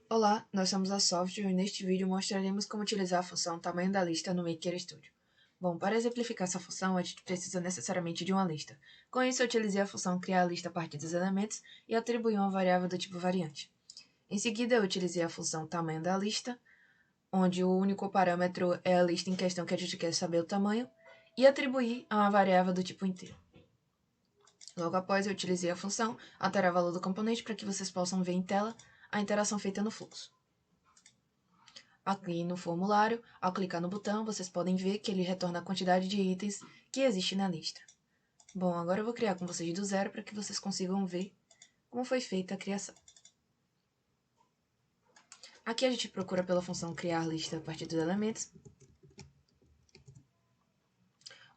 Olá, nós somos a Software e neste vídeo mostraremos como utilizar a função tamanho da lista no Maker Studio. Bom, para exemplificar essa função, a gente precisa necessariamente de uma lista. Com isso, eu utilizei a função criar a lista a partir dos elementos e atribuí uma variável do tipo variante. Em seguida, eu utilizei a função tamanho da lista, onde o único parâmetro é a lista em questão que a gente quer saber o tamanho, e atribuí a uma variável do tipo inteiro. Logo após, eu utilizei a função alterar valor do componente para que vocês possam ver em tela a interação feita no fluxo. Aqui no formulário, ao clicar no botão, vocês podem ver que ele retorna a quantidade de itens que existe na lista. Bom, agora eu vou criar com vocês do zero para que vocês consigam ver como foi feita a criação. Aqui a gente procura pela função criar lista a partir dos elementos,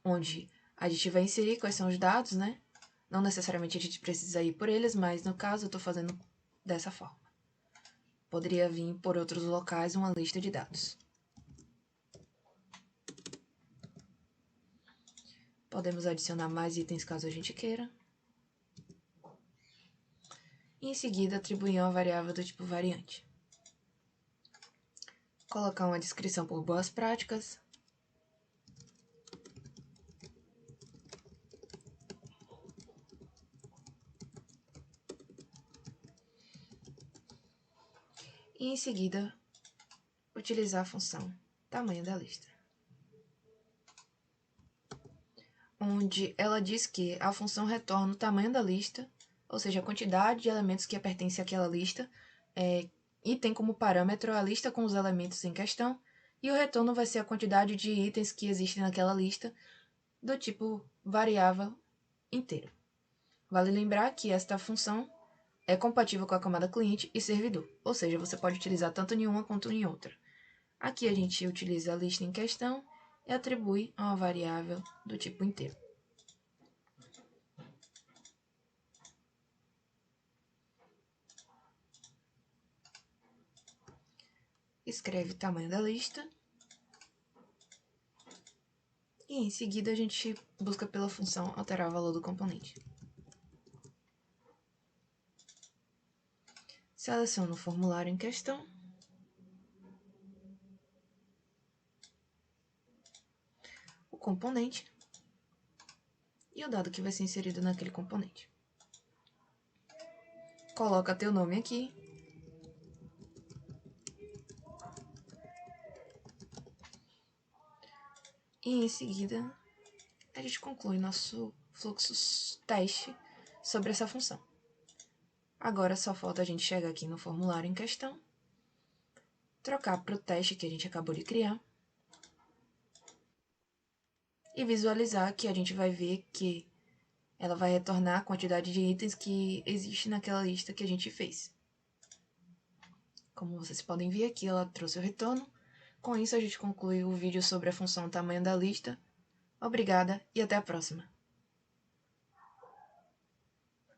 onde a gente vai inserir quais são os dados, né? Não necessariamente a gente precisa ir por eles, mas no caso eu estou fazendo dessa forma. Poderia vir por outros locais uma lista de dados. Podemos adicionar mais itens caso a gente queira. E em seguida atribuir uma variável do tipo variante. Colocar uma descrição por boas práticas. E em seguida, utilizar a função tamanho da lista, onde ela diz que a função retorna o tamanho da lista, ou seja, a quantidade de elementos que pertence àquela lista, e tem como parâmetro a lista com os elementos em questão, e o retorno vai ser a quantidade de itens que existem naquela lista, do tipo variável inteiro. Vale lembrar que esta função é compatível com a camada cliente e servidor, ou seja, você pode utilizar tanto em uma quanto em outra. Aqui a gente utiliza a lista em questão e atribui a uma variável do tipo inteiro. Escreve o tamanho da lista. E em seguida a gente busca pela função alterar o valor do componente. Seleciono o formulário em questão. O componente. E o dado que vai ser inserido naquele componente. Coloca teu nome aqui. E em seguida, a gente conclui nosso fluxo teste sobre essa função. Agora só falta a gente chegar aqui no formulário em questão, trocar para o teste que a gente acabou de criar e visualizar que a gente vai ver que ela vai retornar a quantidade de itens que existe naquela lista que a gente fez. Como vocês podem ver aqui, ela trouxe o retorno. Com isso, a gente conclui o vídeo sobre a função tamanho da lista. Obrigada e até a próxima.